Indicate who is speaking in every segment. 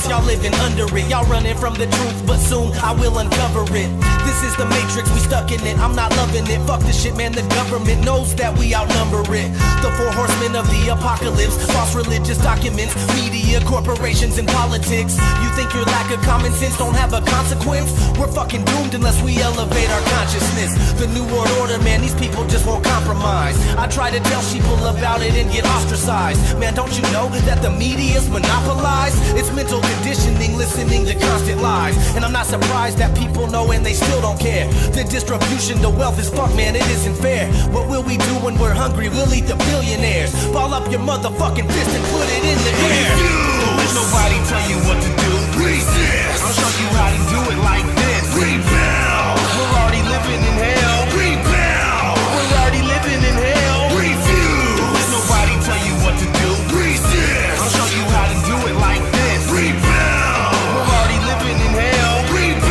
Speaker 1: y'all living under it. Y'all running from the truth, but soon I will uncover it. This is the matrix, we stuck in it, I'm not loving it. Fuck this shit, man, the government knows that we outnumber it. The four horsemen of the apocalypse, false religious documents, media, corporations, and politics. You think your lack of common sense don't have a consequence? We're fucking doomed unless we elevate our consciousness. The new world order, man, these people just won't compromise. I try to tell people about it and get ostracized. Man, don't you know that the media's monopolized? It's mental conditioning, listening to constant lies. And I'm not surprised that people know and they still don't care. The distribution to wealth is fuck, man, it isn't fair. What will we do when we're hungry? We'll eat the billionaires. Ball up your motherfucking fist and put it in the air.
Speaker 2: Don't let nobody tell you what to do. Resist. I'll show you how to do it like this. Rebel. We're already living in hell. Rebel. We're already living in hell. Refuse. Don't let nobody tell you what to do. Resist. I'll show you how to do it like this. Rebel. We're already living in hell. Rebel.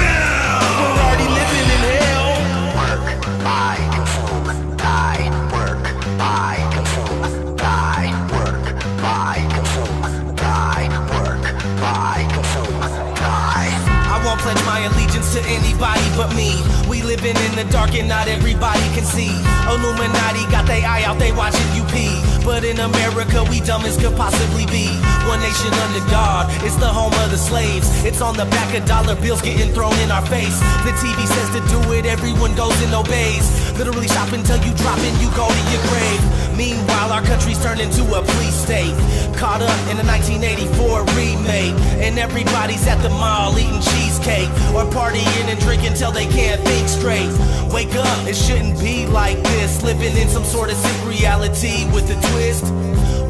Speaker 2: We're already living in hell.
Speaker 3: Work, buy, consume, die. Work, buy, consume, die. Work, buy, consume, die. Work, buy, consume, die.
Speaker 1: I won't pledge my allegiance to anybody but me. We living in the dark and not everybody can see. Illuminati got they eye out, they watching you pee. But in America, we dumb as could possibly be. One nation under God, it's the home of the slaves. It's on the back of dollar bills getting thrown in our face. The TV says to do it, everyone goes and obeys. Literally shop until you drop and you go to your grave. Meanwhile, our country's turned into a police state. Caught up in a 1984 remake. And everybody's at the mall eating cheesecake. Or partying and drinking till they can't think straight. Wake up, it shouldn't be like this. Living in some sort of sick reality with a twist.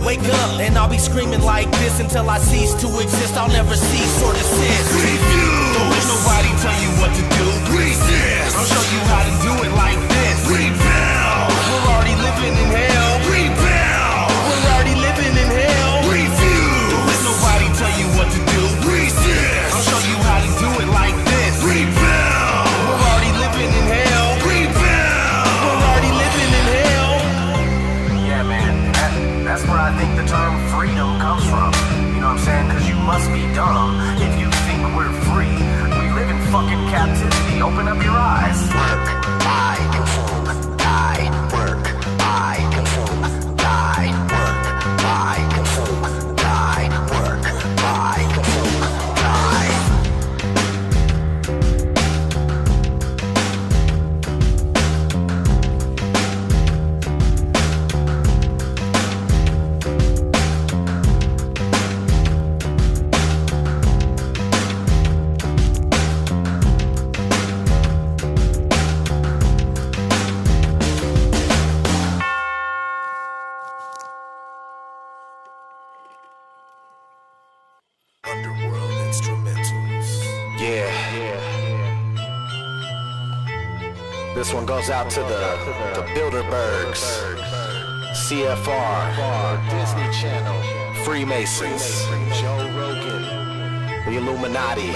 Speaker 1: Wake up and I'll be screaming like this until I cease to exist. I'll never cease or desist.
Speaker 2: Refuse. Don't let nobody tell you what to do. Resist. I'll show you how to do it like this. Rebel. We're already living in hell. Rebel. We're already living in hell. Refuse. Don't let nobody tell you what to do. Resist. I'll show you how to do it like this. Rebel. We're already living in hell. Rebel. We're already living in hell.
Speaker 4: Yeah, man, that's where I think the term freedom comes from. You know what I'm saying? Because you must be dumb if you think we're free. We live in fucking captivity. Open up your eyes.
Speaker 3: Work, buy, consume, die. Work, buy, consume, die. Work, buy, consume, die. Work, buy, consume, die.
Speaker 2: Underworld instrumentals.
Speaker 5: Yeah. This one goes out to the Bilderbergs, CFR, Disney Channel, Freemasons, Joe Rogan, the Illuminati,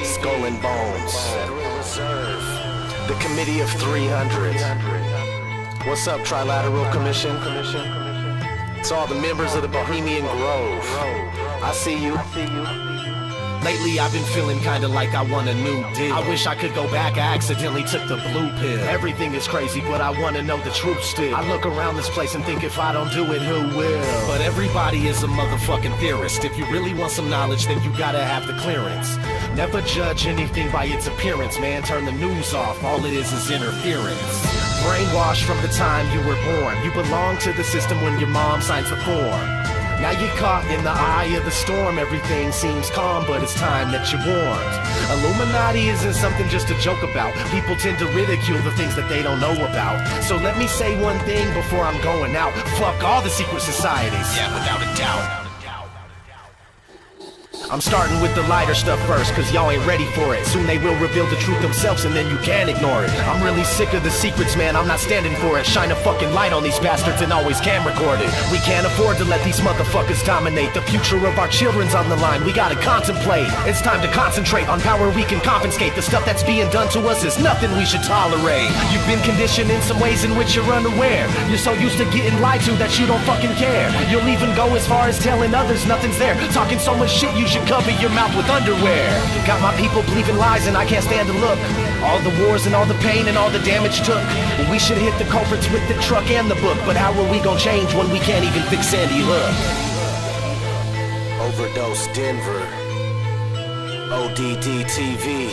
Speaker 5: Skull and Bones, the Committee of 300. What's up, Trilateral Commission? It's all the members of the Bohemian Grove. I see you.
Speaker 1: Lately I've been feeling kinda like I want a new deal. I wish I could go back, I accidentally took the blue pill. Everything is crazy, but I wanna know the truth still. I look around this place and think if I don't do it, who will? But everybody is a motherfucking theorist. If you really want some knowledge, then you gotta have the clearance. Never judge anything by its appearance, man. Turn the news off, all it is interference. Brainwashed from the time you were born. You belong to the system when your mom signs the form. Now you're caught in the eye of the storm. Everything seems calm, but it's time that you're warned. Illuminati isn't something just to joke about. People tend to ridicule the things that they don't know about. So let me say one thing before I'm going out. Fuck all the secret societies. Yeah, without a doubt. I'm starting with the lighter stuff first, cause y'all ain't ready for it. Soon they will reveal the truth themselves and then you can't ignore it. I'm really sick of the secrets, man, I'm not standing for it. Shine a fucking light on these bastards and always can record it. We can't afford to let these motherfuckers dominate. The future of our children's on the line, we gotta contemplate. It's time to concentrate on power we can confiscate. The stuff that's being done to us is nothing we should tolerate. You've been conditioned in some ways in which you're unaware. You're so used to getting lied to that you don't fucking care. You'll even go as far as telling others nothing's there. Talking so much shit you should should cover your mouth with underwear. Got my people believing lies and I can't stand to look. All the wars and all the pain and all the damage took. Well, we should hit the culprits with the truck and the book. But how are we gonna change when we can't even fix Sandy Hook?
Speaker 5: Overdose Denver. ODD TV.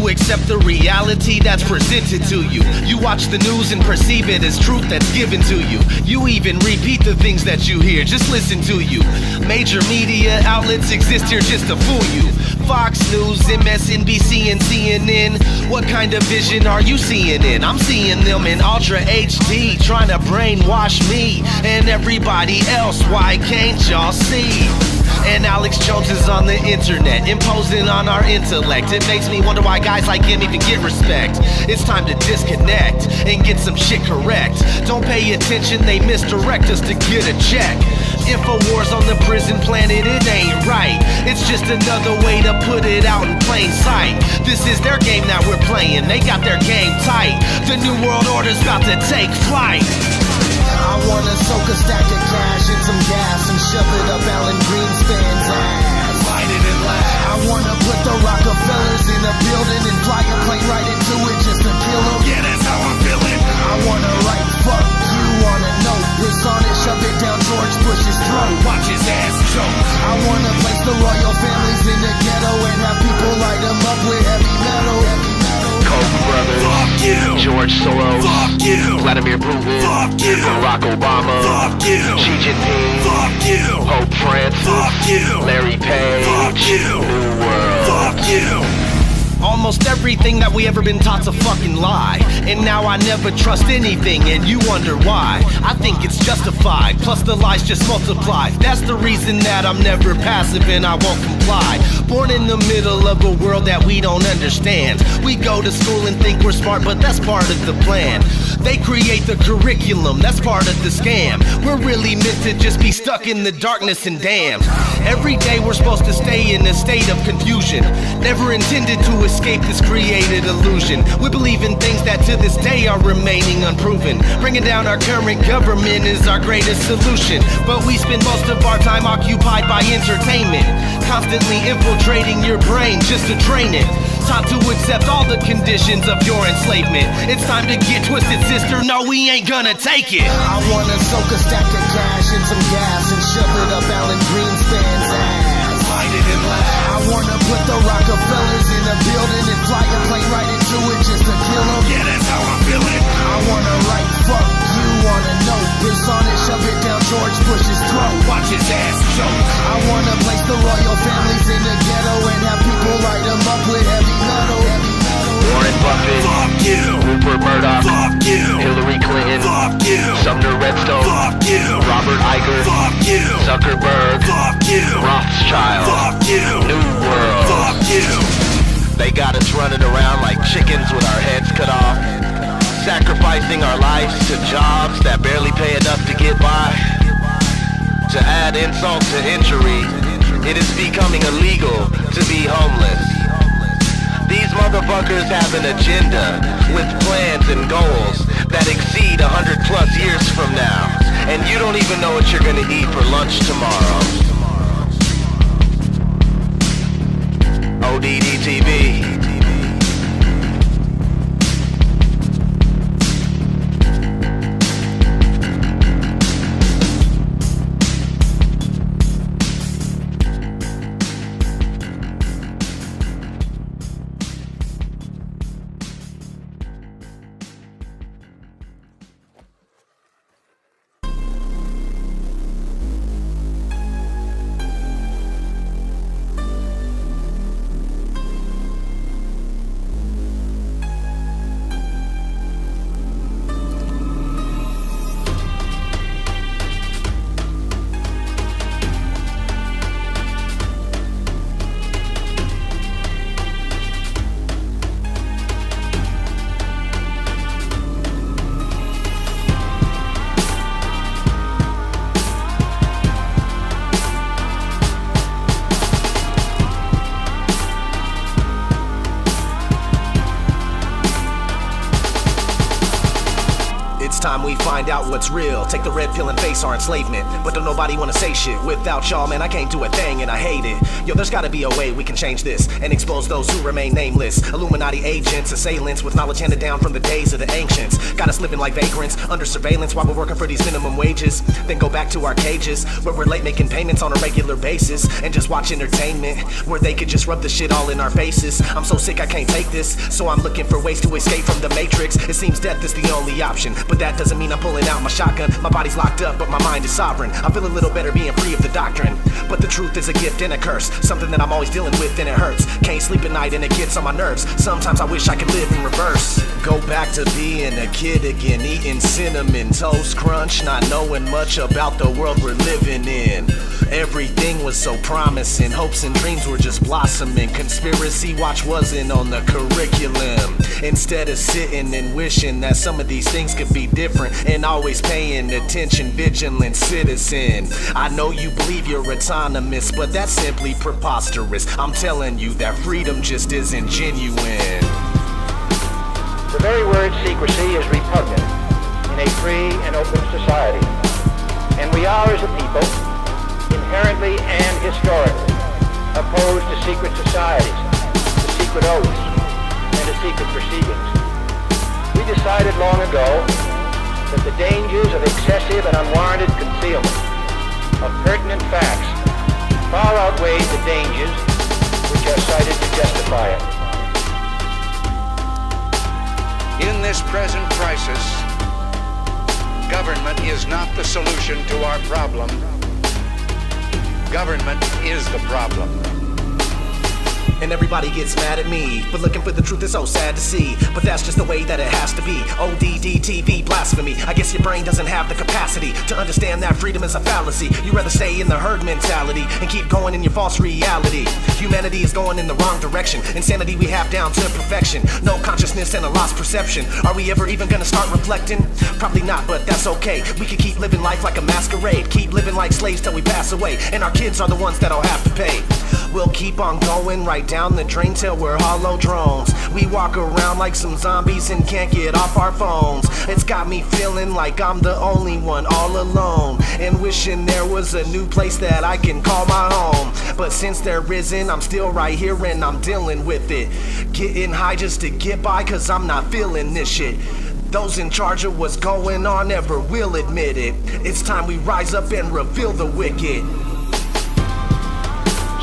Speaker 1: Accept the reality that's presented to you. You watch the news and perceive it as truth that's given to you. You even repeat the things that you hear, just listen to you. Major media outlets exist here just to fool you. Fox News, MSNBC, and CNN. What kind of vision are you seeing in? I'm seeing them in Ultra HD, trying to brainwash me and everybody else. Why can't y'all see? And Alex Jones is on the internet, imposing on our intellect. It makes me wonder why guys like him even get respect. It's time to disconnect and get some shit correct. Don't pay attention, they misdirect us to get a check. Infowars on the prison planet, it ain't right. It's just another way to put it out in plain sight. This is their game that we're playing, they got their game tight. The new world order's about to take flight.
Speaker 6: I wanna soak a stack of cash in some gas and shove it up Alan Greenspan's ass.
Speaker 2: Light it and laugh.
Speaker 6: I wanna put the Rockefellers in a building and fly a plane right into it just to kill them.
Speaker 2: Yeah, that's how I'm feeling.
Speaker 6: I wanna write fuck you on a note, piss on it, shove it down George Bush's throat.
Speaker 2: Watch his ass choke.
Speaker 6: I wanna place the royal families in the ghetto and have people light them up with heavy metal.
Speaker 5: Koch brothers.
Speaker 2: Fuck you.
Speaker 5: George Soros.
Speaker 2: Fuck you.
Speaker 5: Vladimir Putin.
Speaker 2: Fuck you.
Speaker 5: Barack Obama.
Speaker 2: Fuck you.
Speaker 5: Xi Jinping.
Speaker 2: Fuck you.
Speaker 5: Pope Francis.
Speaker 2: Fuck you.
Speaker 5: Larry Page.
Speaker 2: Fuck you.
Speaker 5: New World.
Speaker 2: Fuck you.
Speaker 1: Almost everything that we ever been taught's a fucking lie. And now I never trust anything and you wonder why. I think it's justified, plus the lies just multiply. That's the reason that I'm never passive and I won't comply. Born in the middle of a world that we don't understand. We go to school and think we're smart, but that's part of the plan. They create the curriculum, that's part of the scam. We're really meant to just be stuck in the darkness and damned. Every day we're supposed to stay in a state of confusion. Never intended to escape this created illusion. We believe in things that to this day are remaining unproven. Bringing down our current government is our greatest solution. But we spend most of our time occupied by entertainment, constantly infiltrating your brain just to train it. Taught to accept all the conditions of your enslavement. It's time to get twisted, sister, no we ain't gonna take it.
Speaker 6: I wanna soak a stack of cash in some gas and shove it up Alan Greenspan's ass.
Speaker 2: Light it and laugh.
Speaker 6: I wanna put the Rockefellers in a building and fly a plane right into it just to kill them.
Speaker 2: Yeah, that's how I'm feeling.
Speaker 6: I wanna write fuck you on a note, piss on it, shove it down George Bush's throat.
Speaker 2: Watch his ass choke.
Speaker 6: I wanna place the royal families in the ghetto and have people light them up with heavy metal.
Speaker 5: Warren Buffett.
Speaker 2: Fuck you.
Speaker 5: Rupert Murdoch.
Speaker 2: Fuck you.
Speaker 5: Hillary Clinton.
Speaker 2: Fuck you.
Speaker 5: Sumner Redstone.
Speaker 2: Fuck you.
Speaker 5: Robert Iger.
Speaker 2: Fuck you.
Speaker 5: Zuckerberg.
Speaker 2: Fuck you.
Speaker 5: Rothschild.
Speaker 2: Fuck you.
Speaker 5: New World.
Speaker 2: Fuck you.
Speaker 5: They got us running around like chickens with our heads cut off, sacrificing our lives to jobs that barely pay enough to get by. To add insult to injury, it is becoming illegal to be homeless. These motherfuckers have an agenda with plans and goals that exceed 100 plus years from now, and you don't even know what you're gonna eat for lunch tomorrow. ODD TV. we find out what's real. Take the red pill and face our enslavement. But don't nobody wanna say shit. Without y'all, man, I can't do a thing and I hate it. Yo, there's gotta be a way we can change this and expose those who remain nameless. Illuminati agents, assailants with knowledge handed down from the days of the ancients. Got us living like vagrants, under surveillance while we're working for these minimum wages. Then go back to our cages, where we're late making payments on a regular basis. And just watch entertainment, where they could just rub the shit all in our faces. I'm so sick I can't take this, so I'm looking for ways to escape from the matrix. It seems death is the only option, but that doesn't mean I'm pulling out my shotgun. My body's locked up, but my mind is sovereign. I feel a little better being free of the doctrine. But the truth is a gift and a curse, something that I'm always dealing with and it hurts. Can't sleep at night and it gets on my nerves. Sometimes I wish I could live in reverse. Go back to being a kid again, eating cinnamon toast crunch, not knowing much about the world we're living in. Everything was so promising, hopes and dreams were just blossoming. Conspiracy watch wasn't on the curriculum. Instead of sitting and wishing that some of these things could be different, and always paying attention, vigilant citizen. I know you believe you're autonomous, but that's simply preposterous. I'm telling you that freedom just isn't genuine.
Speaker 7: The very word secrecy is repugnant in a free and open society. And we are, as a people, inherently and historically opposed to secret societies, to secret oaths, and to secret proceedings. We decided long ago that the dangers of excessive and unwarranted concealment of pertinent facts far outweighed the dangers which are cited to justify it.
Speaker 8: In this present crisis, government is not the solution to our problem. Government is the problem.
Speaker 5: And everybody gets mad at me, but looking for the truth is so sad to see. But that's just the way that it has to be. ODDTV, blasphemy. I guess your brain doesn't have the capacity to understand that freedom is a fallacy. You rather stay in the herd mentality and keep going in your false reality. Humanity is going in the wrong direction. Insanity we have down to perfection. No consciousness and a lost perception. Are we ever even gonna start reflecting? Probably not, but that's okay. We can keep living life like a masquerade. Keep living like slaves till we pass away. And our kids are the ones that'll have to pay. We'll keep on going right down the drain till we're hollow drones. We walk around like some zombies and can't get off our phones. It's got me feeling like I'm the only one all alone, and wishing there was a new place that I can call my home. But since there isn't, I'm still right here and I'm dealing with it. Getting high just to get by, cause I'm not feeling this shit. Those in charge of what's going on never will admit it. It's time we rise up and reveal the wicked.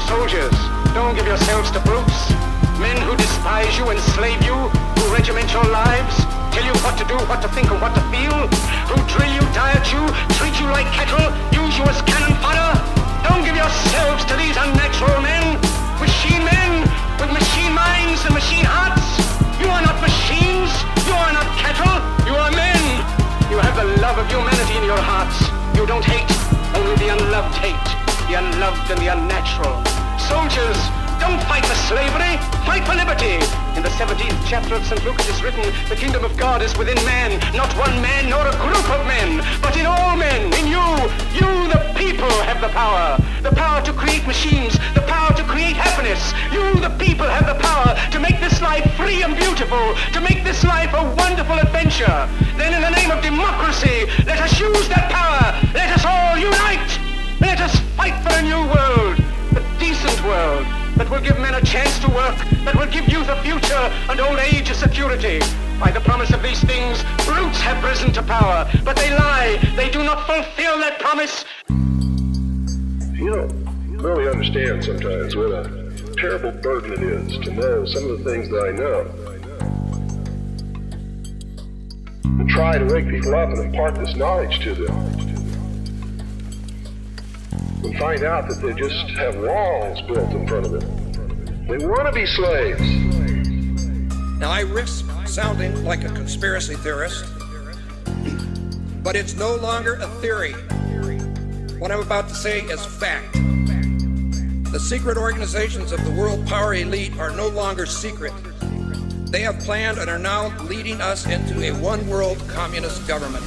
Speaker 7: Soldiers, don't give yourselves to brutes. Men who despise you, enslave you, who regiment your lives, tell you what to do, what to think, and what to feel, who drill you, diet you, treat you like cattle, use you as cannon fodder. Don't give yourselves to these unnatural men, machine men, with machine minds and machine hearts. You are not machines, you are not cattle, you are men. You have the love of humanity in your hearts. You don't hate, only the unloved hate, the unloved and the unnatural. Soldiers, don't fight for slavery, fight for liberty. In the 17th chapter of St. Luke it is written, the kingdom of God is within man, not one man nor a group of men, but in all men, in you. You, the people, have the power to create machines, the power to create happiness. You, the people, have the power to make this life free and beautiful, to make this life a wonderful adventure. Then in the name of democracy, let us use that power. Let us all unite. Let us fight for a new world. Decent world that will give men a chance to work, that will give youth a future and old age a security. By the promise of these things, brutes have risen to power, but they lie. They do not fulfill that promise.
Speaker 9: You don't really understand sometimes what a terrible burden it is to know some of the things that I know. And try to wake people up and impart this knowledge to them. And find out that they just have walls built in front of them. They want to be slaves.
Speaker 10: Now I risk sounding like a conspiracy theorist, but it's no longer a theory. What I'm about to say is fact. The secret organizations of the world power elite are no longer secret. They have planned and are now leading us into a one-world communist government.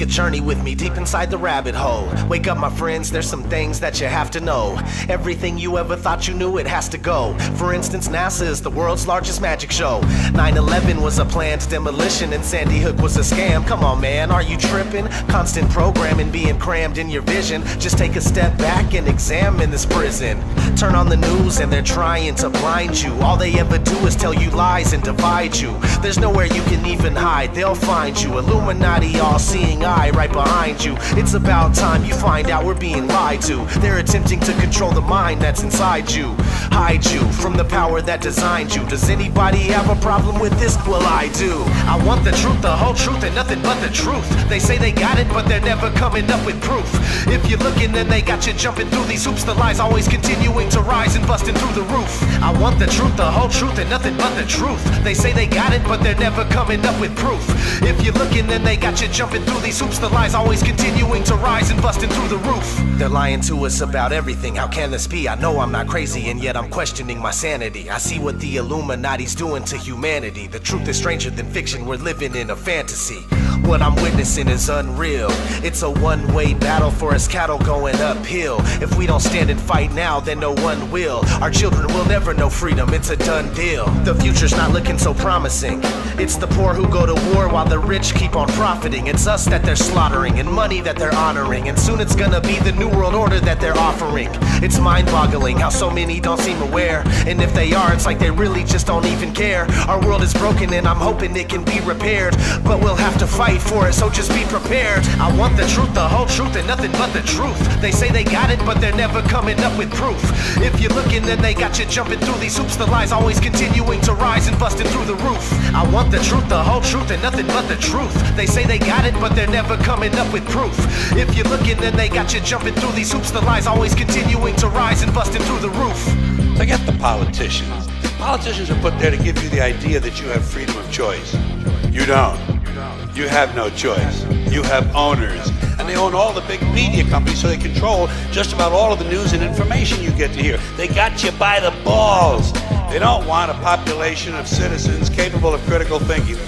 Speaker 1: a journey with me deep inside the rabbit hole. Wake up, my friends, there's some things that you have to know. Everything you ever thought you knew, it has to go. For instance, NASA is the world's largest magic show. 9/11 was a planned demolition and Sandy Hook was a scam. Come on, man, are you tripping? Constant programming being crammed in your vision. Just take a step back and examine this prison. Turn on the news and they're trying to blind you. All they ever do is tell you lies and divide you. There's nowhere you can even hide, they'll find you. Illuminati, all-seeing eye right behind you. It's about time you find out we're being lied to. They're attempting to control the mind that's inside you. Hide you from the power that designed you. Does anybody have a problem with this? Well, I do. I want the truth, the whole truth, and nothing but the truth. They say they got it, but they're never coming up with proof. If you're looking, then they got you jumping through these hoops. The lies always continuing to rise and busting through the roof. I want the truth, the whole truth, and nothing but the truth. They say they got it, but they're never coming up with proof. If you're looking, then they got you jumping through these hoops. The lies always continuing to rise and busting through the roof. They're lying to us about everything. How can this be? I know I'm not crazy, and yet I'm questioning my sanity. I see what the Illuminati's doing to humanity. The truth is stranger than fiction. We're living in a fantasy. What I'm witnessing is unreal. It's a one-way battle for us cattle going uphill. If we don't stand and fight now, then no one will. Our children will never know freedom, it's a done deal. The future's not looking so promising. It's the poor who go to war while the rich keep on profiting. It's us that they're slaughtering and money that they're honoring. And soon it's gonna be the new world order that they're offering. It's mind-boggling how so many don't seem aware. And if they are, it's like they really just don't even care. Our world is broken and I'm hoping it can be repaired. But we'll have to fight for it, so just be prepared. I want the truth, the whole truth, and nothing but the truth. They say they got it, but they're never coming up with proof. If you're looking, then they got you jumping through these hoops. The lies always continuing to rise and busting through the roof. I want the truth, the whole truth, and nothing but the truth. They say they got it, but they're never coming up with proof. If you're looking, then they got you jumping through these hoops. The lies always continuing to rise and busting through the roof.
Speaker 11: Forget the politicians. Politicians are put there to give you the idea that you have freedom of choice. You don't. You have no choice. You have owners. And they own all the big media companies, so they control just about all of the news and information you get to hear. They got you by the balls. They don't want a population of citizens capable of critical thinking.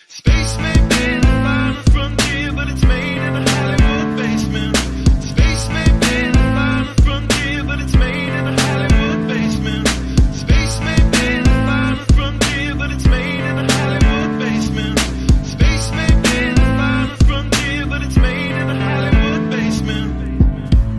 Speaker 2: Space may be the final frontier, but it's made in a Hollywood basement. Space may be the final frontier, but it's made in a Hollywood basement. Space may be the final frontier, but it's made in a Hollywood basement. Space may be the final frontier, but it's made in a Hollywood basement.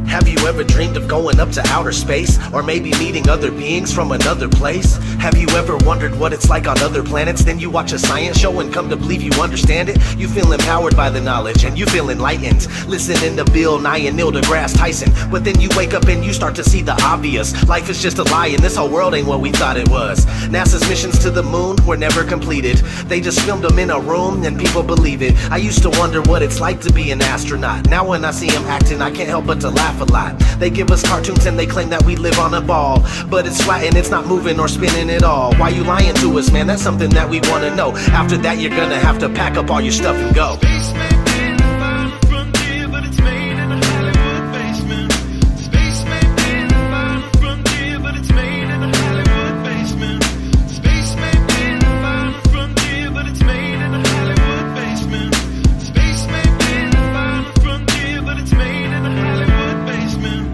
Speaker 1: Have you ever dreamed of going up to outer space? Or maybe meeting other beings from another place? Have you ever wondered what it's like on other planets? Then you watch a science show and come to believe you understand it? You feel empowered by the knowledge and you feel enlightened, listening to Bill Nye and Neil deGrasse Tyson. But then you wake up and you start to see the obvious. Life is just a lie and this whole world ain't what we thought it was. NASA's missions to the moon were never completed. They just filmed them in a room and people believe it. I used to wonder what it's like to be an astronaut. Now when I see them acting, I can't help but to laugh a lot. They give us cartoons and they claim that we live on a ball, but it's flat and it's not moving or spinning at all. Why you lying to us, man? That's something that we want to know. After that, you're gonna have to pack up all your stuff and go.
Speaker 2: Space may be the final frontier, but it's made in a Hollywood basement. Space may be the final frontier, but it's made in a Hollywood basement. Space may be the final frontier, but it's made in a Hollywood basement. Space may be the final frontier, but it's made in a Hollywood basement.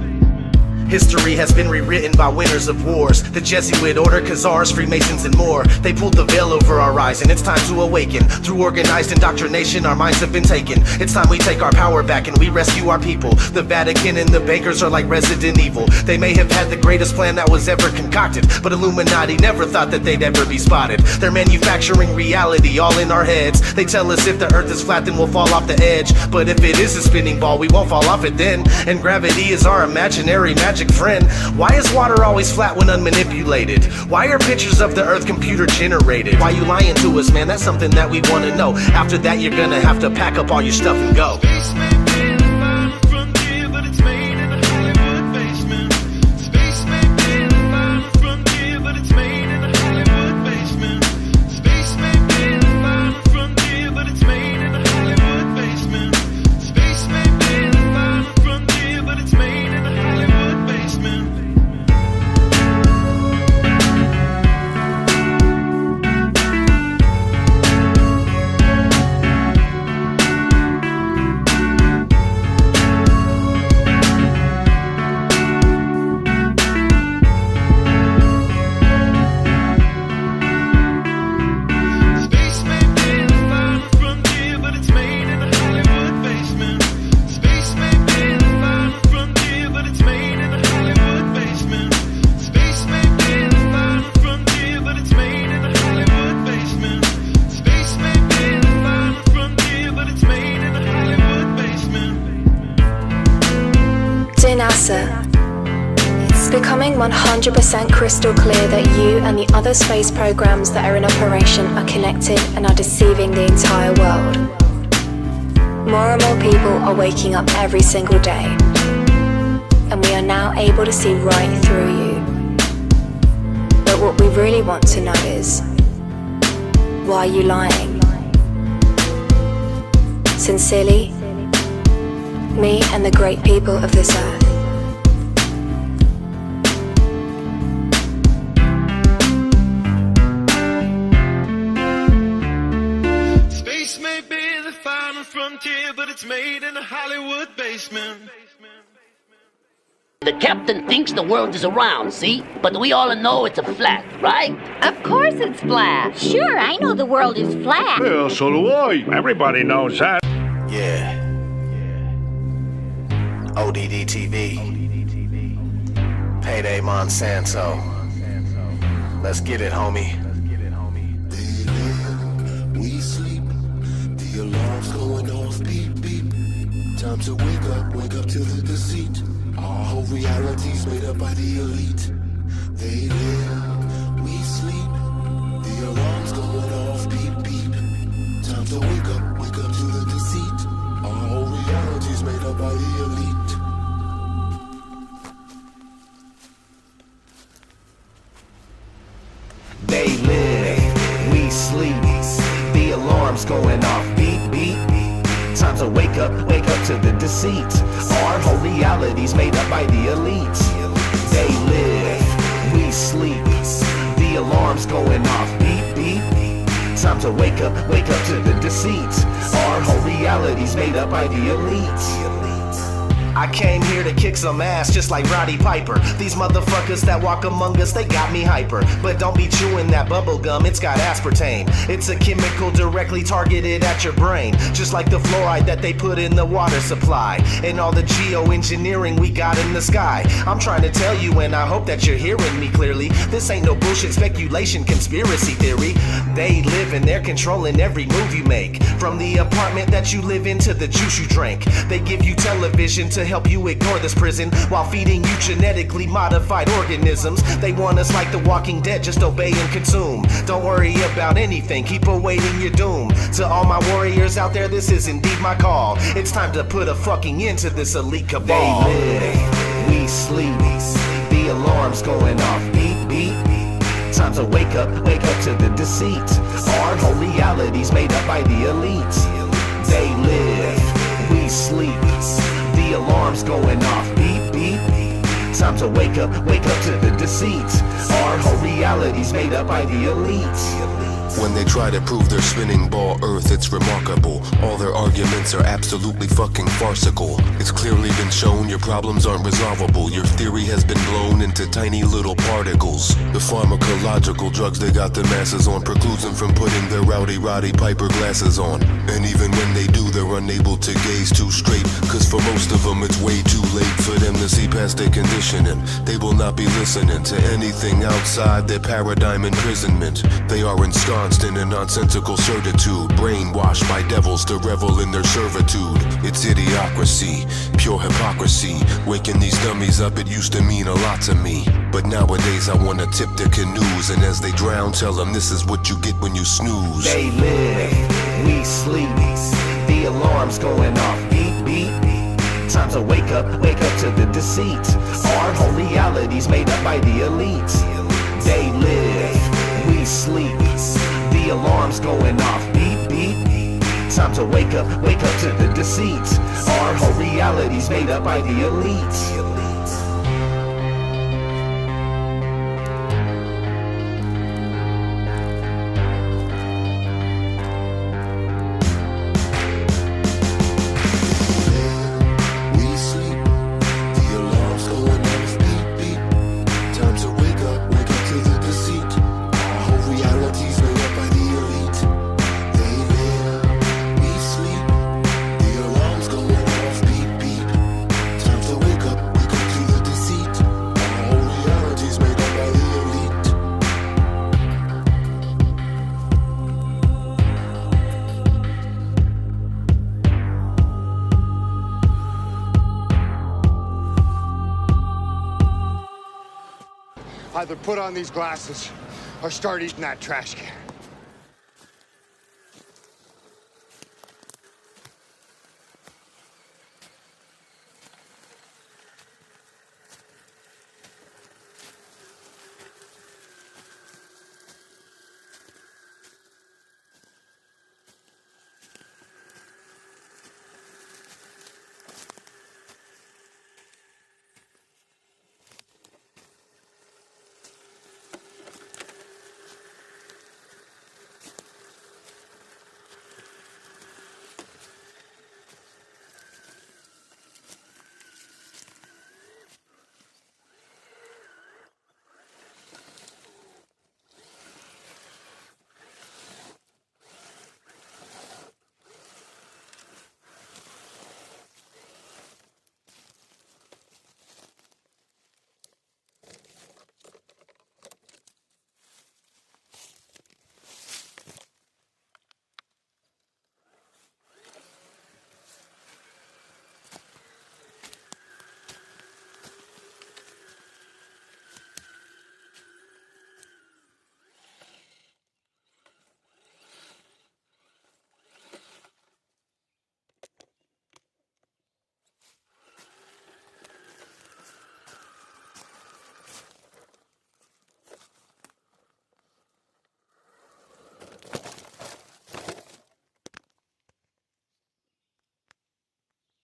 Speaker 1: History has been rewritten by winners of wars. The Jesuit order, Khazars, Freemasons, and more. They pulled the veil over our eyes, and it's time to awaken. Through organized indoctrination, our minds have been taken. It's time we take our power back and we rescue our people. The Vatican and the bankers are like Resident Evil. They may have had the greatest plan that was ever concocted, but Illuminati never thought that they'd ever be spotted. They're manufacturing reality all in our heads. They tell us if the earth is flat then we'll fall off the edge, but if it is a spinning ball we won't fall off it then. And gravity is our imaginary magic friend. Why is water always flat when unmanipulated? Why are pictures of the earth computer generated? Why you lying to us, man? That's something that we want to know. After that you're gonna have to pack up all your stuff and go.
Speaker 12: It's becoming 100% crystal clear that you and the other space programs that are in operation are connected and are deceiving the entire world. More and more people are waking up every single day, and we are now able to see right through you. But what we really want to know is, why are you lying? Sincerely, me and the great people of this earth.
Speaker 2: Space may be the final frontier, but it's made in a Hollywood basement.
Speaker 13: The captain thinks the world is around, see? But we all know it's a flat, right?
Speaker 14: Of course it's flat. Sure, I know the world is flat.
Speaker 15: Well, so do I. Everybody knows that.
Speaker 5: Yeah. ODD TV. Payday Monsanto. Let's get it, homie.
Speaker 16: We sleep. The alarm's going off. Beep, beep. Time to wake up to the deceit. Our whole reality's made up by the elite. They live, we sleep. The alarm's going off. Beep, beep. Time to wake up to the deceit. Our whole reality's made up by the elite.
Speaker 1: They live, we sleep. The alarm's going off. Beep, beep. Time to wake up to the deceit. Our whole reality's made up by the elite. They live, we sleep. The alarm's going off. Beep, beep. Time to wake up to the deceit. Our whole reality's made up by the elite. I came here to kick some ass just like Roddy Piper. These motherfuckers that walk among us, they got me hyper. But don't be chewing that bubble gum, it's got aspartame. It's a chemical directly targeted at your brain, just like the fluoride that they put in the water supply, and all the geoengineering we got in the sky. I'm trying to tell you, and I hope that you're hearing me clearly, this ain't no bullshit speculation, conspiracy theory. They live and they're controlling every move you make, from the apartment that you live in to the juice you drink. They give you television to help you ignore this prison, while feeding you genetically modified organisms. They want us like the Walking Dead, just obey and consume. Don't worry about anything, keep awaiting your doom. To all my warriors out there, this is indeed my call. It's time to put a fucking end to this elite cabal. They live, we sleep. The alarm's going off. Beep, beep. Time to wake up to the deceit. Our whole reality's made up by the elite. They live, we sleep. The alarm's going off. Beep, beep. Time to wake up to the deceit. Our whole reality's made up by the elite.
Speaker 16: When they try to prove their spinning ball Earth, it's remarkable. All their arguments are absolutely fucking farcical. It's clearly been shown your problems aren't resolvable. Your theory has been blown into tiny little particles. The pharmacological drugs they got the masses on precludes them from putting their rowdy Roddy Piper glasses on. And even when they do, they're unable to gaze too straight, cause for most of them it's way too late for them to see past their conditioning. They will not be listening to anything outside their paradigm imprisonment. They are ensconced in a nonsensical certitude, brainwashed by devils to revel in their servitude. It's idiocracy, pure hypocrisy. Waking these dummies up, it used to mean a lot to me. But nowadays I wanna tip their canoes, and as they drown, tell them this is what you get when you snooze.
Speaker 1: They live, we sleep. The alarm's going off, beep, beep. Time to wake up to the deceit. Our whole reality's made up by the elites. They live, we sleep. The alarm's going off, beep, beep. Time to wake up to the deceit. Our whole reality's made up by the elites.
Speaker 17: Either put on these glasses or start eating that trash can.